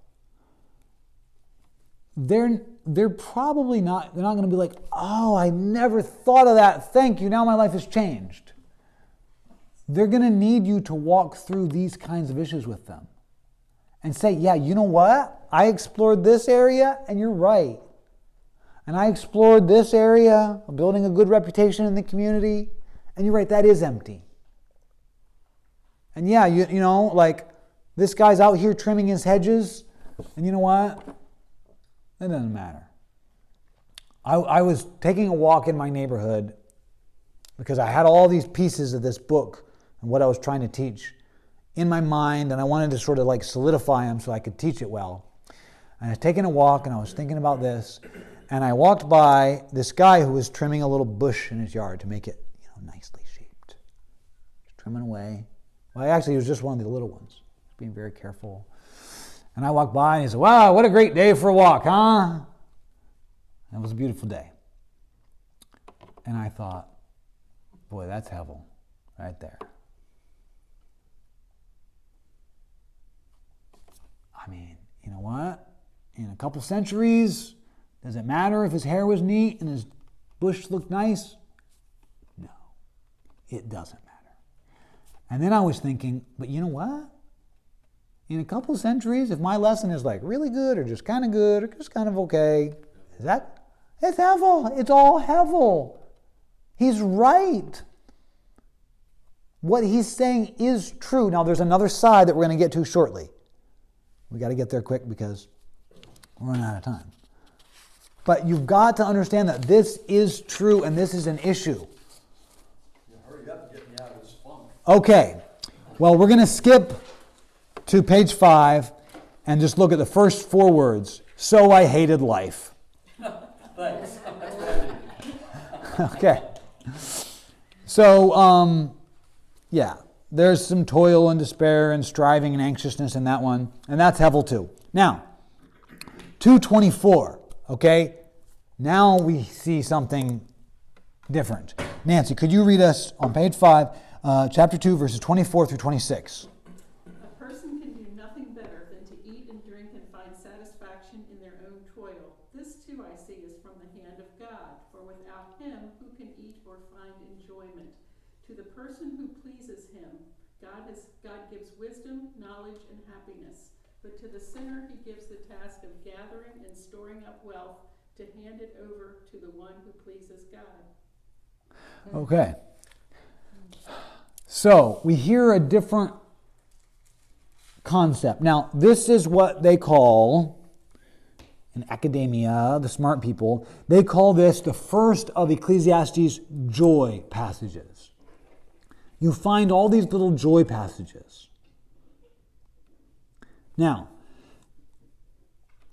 They're probably not, they're not going to be like, oh, I never thought of that. Thank you. Now my life has changed. They're going to need you to walk through these kinds of issues with them and say, yeah, you know what? I explored this area and you're right. And I explored this area of building a good reputation in the community, and you're right, that is empty. And yeah, you know, like this guy's out here trimming his hedges, and you know what? It doesn't matter. I was taking a walk in my neighborhood because I had all these pieces of this book and what I was trying to teach in my mind, and I wanted to sort of like solidify them so I could teach it well. And I was taking a walk, and I was thinking about this, and I walked by this guy who was trimming a little bush in his yard to make it, nicely shaped. He's trimming away. Well, actually, it was just one of the little ones. He's being very careful. And I walked by, and he said, wow, what a great day for a walk, huh? And it was a beautiful day. And I thought, boy, that's heaven right there. I mean, you know what? In a couple centuries, does it matter if his hair was neat and his bush looked nice? No. it doesn't matter. And then I was thinking, but you know what? In a couple of centuries, if my lesson is like really good or just kind of good or just kind of okay, it's Hevel. It's all Hevel. He's right. What he's saying is true. Now, there's another side that we're going to get to shortly. We got to get there quick because we're running out of time. But you've got to understand that this is true and this is an issue. Yeah, hurry up and get me out of this funk. Okay. Well, we're going to skip to page 5 and just look at the first 4 words. So I hated life. Thanks. Okay. So, yeah, there's some toil and despair and striving and anxiousness in that one. And that's Hevel too. Now, 2:24. Okay. Now we see something different. Nancy, could you read us on page 5, chapter 2, verses 24 through 26? A person can do nothing better than to eat and drink and find satisfaction in their own toil. This too I see is from the hand of God, for without him who can eat or find enjoyment? To the person who pleases him, God gives wisdom, knowledge, and happiness. But to the sinner he gives the task of gathering and storing up wealth to hand it over to the one who pleases God. Okay. So we hear a different concept. Now, this is what they call, in academia, the smart people, they call this the first of Ecclesiastes' joy passages. You find all these little joy passages. Now,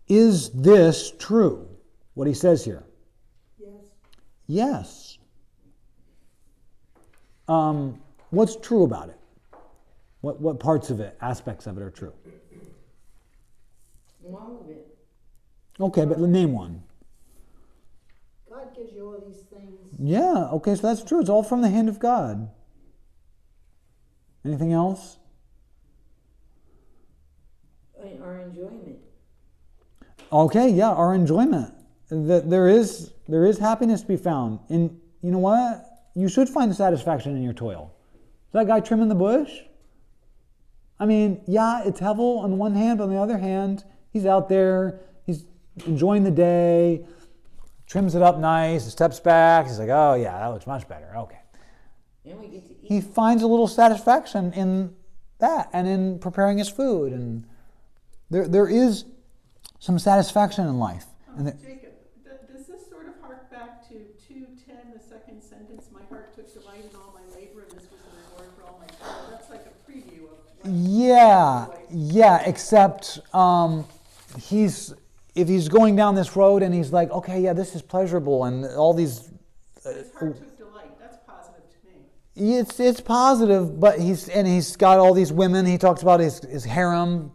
is this true, what he says here? Yes. Yes. What's true about it? What parts of it, aspects of it are true? All of it. Okay, but name one. God gives you all these things. Yeah, okay, so that's true. It's all from the hand of God. Anything else? Our enjoyment. Okay, yeah, our enjoyment. There is happiness to be found. And you know what? You should find satisfaction in your toil. Is that guy trimming the bush? I mean, yeah, it's Hevel on the one hand, but on the other hand, he's out there, he's enjoying the day, trims it up nice, steps back, he's like, oh yeah, that looks much better, okay. And we get to eat. He finds a little satisfaction in that and in preparing his food. And there is some satisfaction in life. And Jacob, does this sort of hark back to 2:10, the second sentence? My heart took delight in all my labor, and this was the reward for all my toil. That's like a preview of yeah, except if he's going down this road and he's like, okay, yeah, this is pleasurable, and all these. His heart took delight. That's positive to me. It's positive, but he's got all these women. He talks about his harem,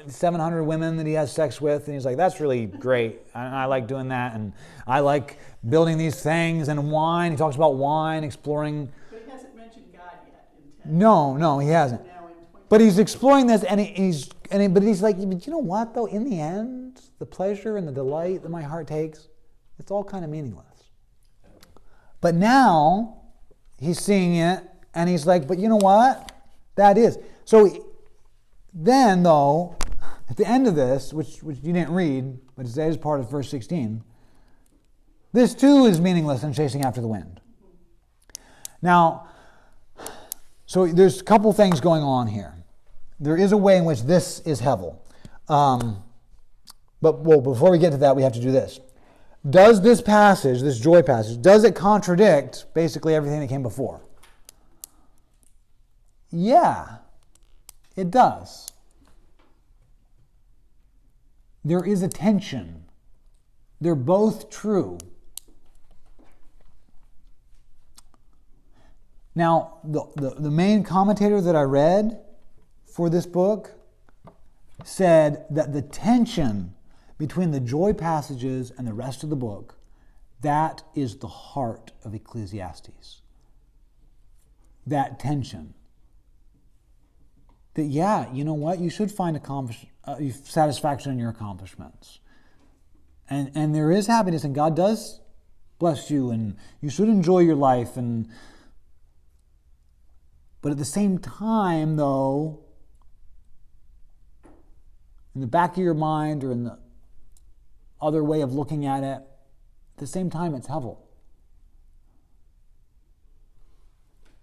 700 women that he has sex with, and he's like, that's really great. I like doing that, and I like building these things and wine. He talks about wine, exploring. But he hasn't mentioned God yet in 10. No, he hasn't. Now in 20. But he's exploring this, but he's like, but you know what though? In the end, the pleasure and the delight that my heart takes, it's all kind of meaningless. But now he's seeing it, and he's like, but you know what? That is. So then, though, at the end of this, which you didn't read, but it is part of verse 16, this too is meaningless and chasing after the wind. Now, so there's a couple things going on here. There is a way in which this is Hevel. But before we get to that, we have to do this. Does this passage, this joy passage, does it contradict basically everything that came before? Yeah, it does. There is a tension. They're both true. Now, the main commentator that I read for this book said that the tension between the joy passages and the rest of the book, that is the heart of Ecclesiastes. That tension. That, yeah, you know what? You should find satisfaction in your accomplishments. And there is happiness, and God does bless you, and you should enjoy your life. But at the same time, though, in the back of your mind or in the other way of looking at it, at the same time, it's Hevel.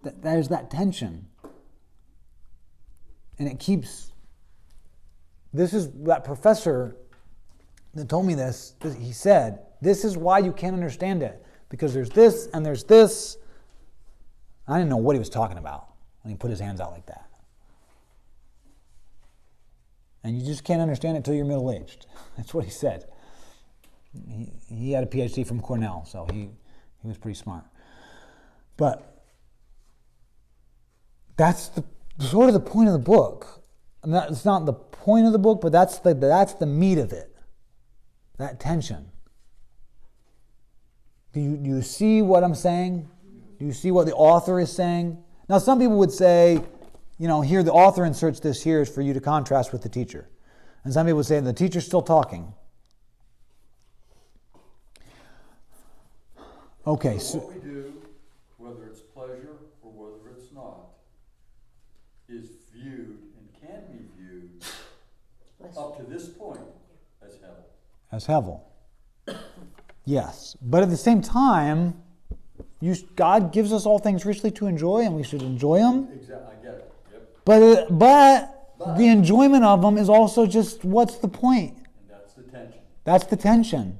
There's that tension. And it keeps... This is that professor that told me this. He said, this is why you can't understand it. Because there's this and there's this. I didn't know what he was talking about when he put his hands out like that. And you just can't understand it until you're middle-aged. That's what he said. He had a PhD from Cornell, so he was pretty smart. But that's sort of the point of the book. It's not the point of the book, but that's the meat of it. That tension. Do you see what I'm saying? Do you see what the author is saying? Now, some people would say, here the author inserts this here is for you to contrast with the teacher. And some people would say the teacher's still talking. Okay, So so what we do, whether it's pleasure or whether it's not, is viewed and can be viewed up to this point as hell. as Hevel. Yes, but at the same time, God gives us all things richly to enjoy, and we should enjoy them. Exactly, I get it. Yep. But the enjoyment of them is also just, what's the point? And that's the tension. That's the tension.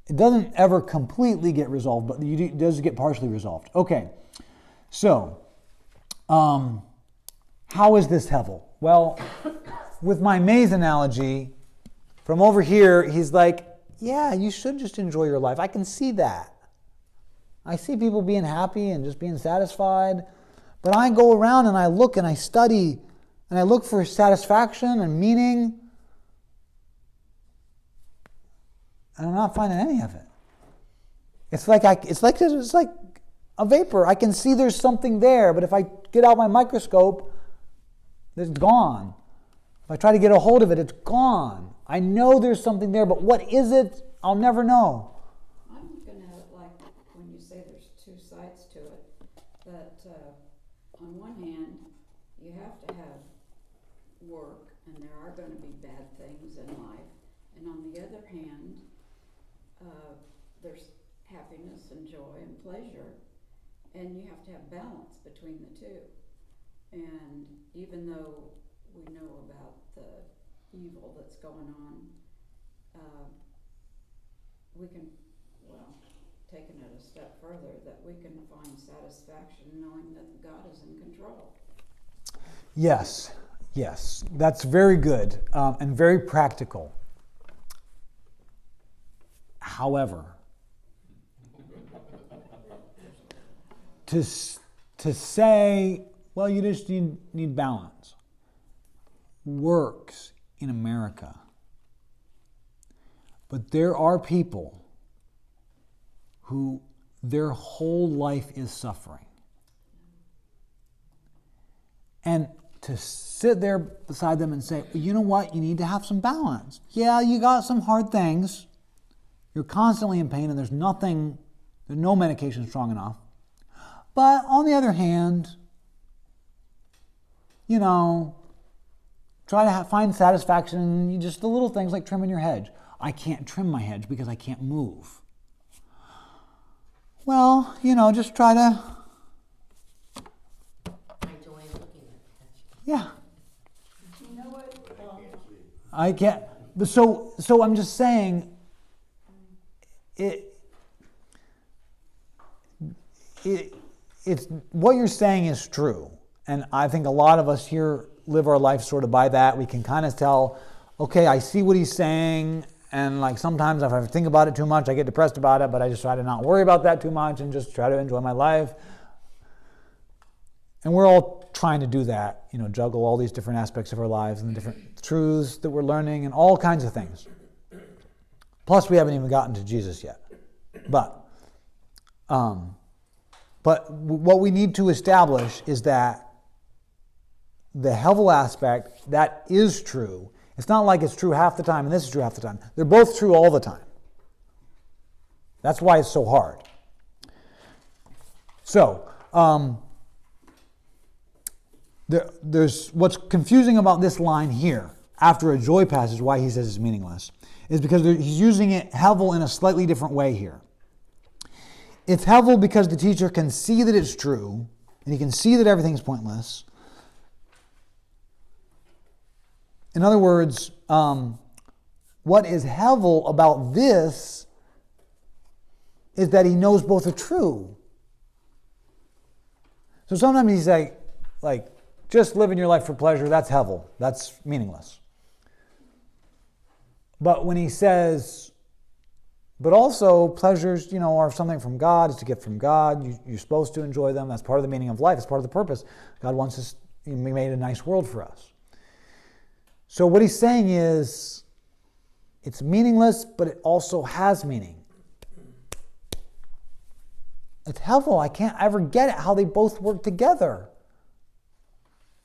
It doesn't ever completely get resolved, but it does get partially resolved. Okay, so how is this Hevel? Well, with my maze analogy, from over here, he's like, yeah, you should just enjoy your life. I can see that. I see people being happy and just being satisfied. But I go around and I look and I study and I look for satisfaction and meaning, and I'm not finding any of it. It's like a vapor. I can see there's something there, but if I get out my microscope, it's gone. If I try to get a hold of it, it's gone. I know there's something there, but what is it? I'll never know. I'm gonna, like, when you say there's two sides to it, that on one hand, you have to have work, and there are gonna be bad things in life, and on the other hand, there's happiness and joy and pleasure, and you have to have balance between the two. And even though we know about the evil that's going on, we can, taking it a step further, that we can find satisfaction knowing that God is in control. Yes, that's very good and very practical. However, to say, well, you just need balance, works in America. But there are people who their whole life is suffering. And to sit there beside them and say, well, you know what, you need to have some balance. Yeah, you got some hard things. You're constantly in pain and there's no medication strong enough. But on the other hand, try to find satisfaction in just the little things like trimming your hedge. I can't trim my hedge because I can't move. Well, just try to... I enjoy looking at that. Yeah. You know what? I can't... But so I'm just saying, it's what you're saying is true. And I think a lot of us here live our life sort of by that. We can kind of tell, okay, I see what he's saying, and like sometimes if I think about it too much, I get depressed about it, but I just try to not worry about that too much and just try to enjoy my life. And we're all trying to do that, juggle all these different aspects of our lives and the different truths that we're learning and all kinds of things. Plus, we haven't even gotten to Jesus yet. But what we need to establish is that the Hevel aspect, that is true. It's not like it's true half the time and this is true half the time. They're both true all the time. That's why it's so hard. So, there's what's confusing about this line here, after a joy passage, why he says it's meaningless, is because he's using it, hevel, in a slightly different way here. It's hevel because the teacher can see that it's true, and he can see that everything's pointless. In other words, what is hevel about this is that he knows both are true. So sometimes he's like, just living your life for pleasure, that's hevel. That's meaningless. But when he says, but also pleasures, are something from God, it's a gift from God. You're supposed to enjoy them. That's part of the meaning of life. It's part of the purpose. God wants us, He made a nice world for us. So what he's saying is, it's meaningless, but it also has meaning. It's hevel. I can't ever get it how they both work together.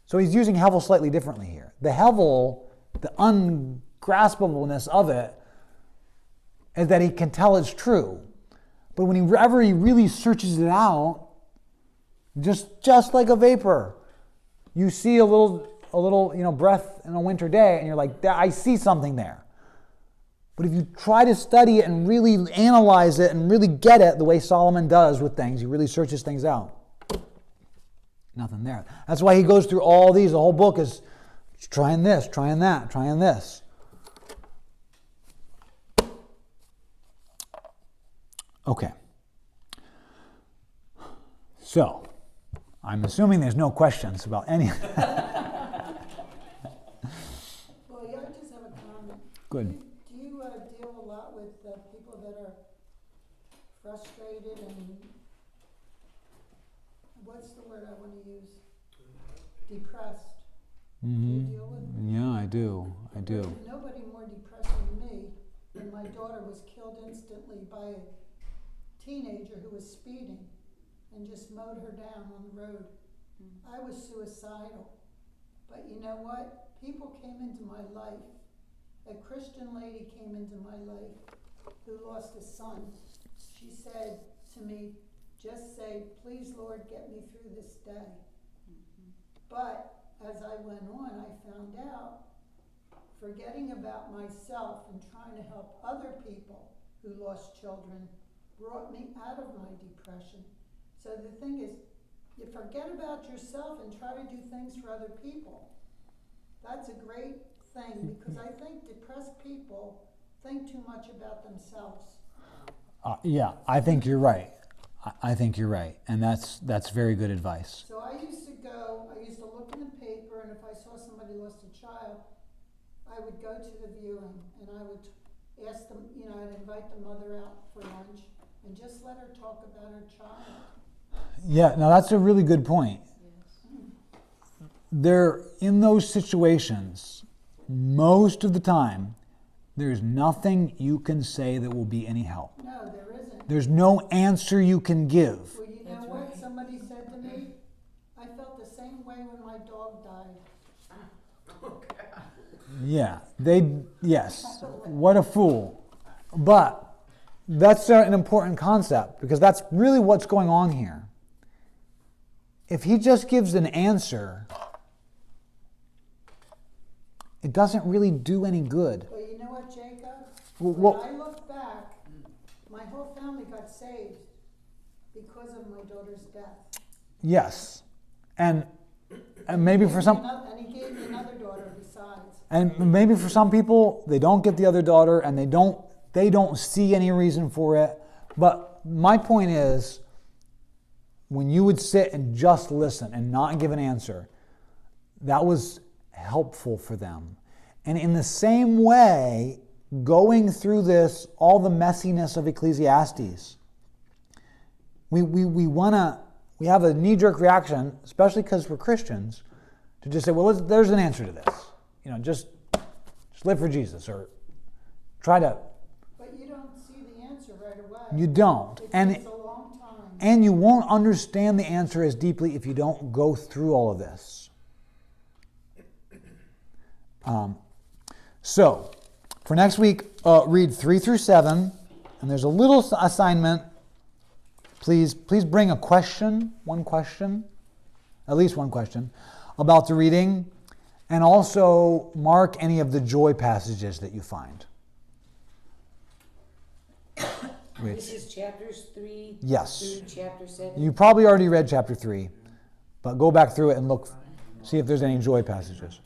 So he's using hevel slightly differently here. The hevel, the ungraspableness of it, is that he can tell it's true. But whenever he really searches it out, just like a vapor, you see a little breath in a winter day, and you're like, I see something there. But if you try to study it and really analyze it and really get it the way Solomon does with things, he really searches things out. Nothing there. That's why he goes through all these. The whole book is trying this, trying that, trying this. Okay. So, I'm assuming there's no questions about any of that. Well, yeah, I just have a comment. Good. Do you deal a lot with people that are frustrated and, what's the word I want to use? Depressed. Do you deal with them? Yeah, I do. There's nobody more depressing than me when my daughter was killed instantly by a teenager who was speeding and just mowed her down on the road. I was suicidal. But you know what? People came into my life. A Christian lady came into my life who lost a son. She said to me, just say, please, Lord, get me through this day. But as I went on, I found out forgetting about myself and trying to help other people who lost children brought me out of my depression. So the thing is, you forget about yourself and try to do things for other people. That's a great thing, because I think depressed people think too much about themselves. Yeah, I think you're right. I think you're right, and that's very good advice. So I used to look in the paper, and if I saw somebody lost a child, I would go to the viewing, and I would ask them, I'd invite the mother out for lunch, and just let her talk about her child. Yeah, now that's a really good point. There, in those situations, most of the time, there's nothing you can say that will be any help. No, there isn't. There's no answer you can give. Well, you know what? Somebody said to me, I felt the same way when my dog died. Yeah, yes, what a fool. But that's an important concept, because that's really what's going on here. If he just gives an answer, it doesn't really do any good. Well, you know what, Jacob? Well, when I look back, my whole family got saved because of my daughter's death. yes, and maybe for some, And he gave me another daughter besides. and maybe for some people, they don't get the other daughter, and they don't see any reason for it. But my point is, when you would sit and just listen and not give an answer, that was helpful for them. And in the same way, going through this, all the messiness of Ecclesiastes, we have a knee-jerk reaction, especially because we're Christians, to just say, well, there's an answer to this. Just live for Jesus, or try to. But you don't see the answer right away. You don't. It And takes a long time. And you won't understand the answer as deeply if you don't go through all of this. So, for next week, read 3 through 7, and there's a little assignment please bring a question, one question, at least one question, about the reading, and also mark any of the joy passages that you find. This is chapters 3 Yes. through chapter 7. You probably already read chapter 3, but go back through it and look, see if there's any joy passages.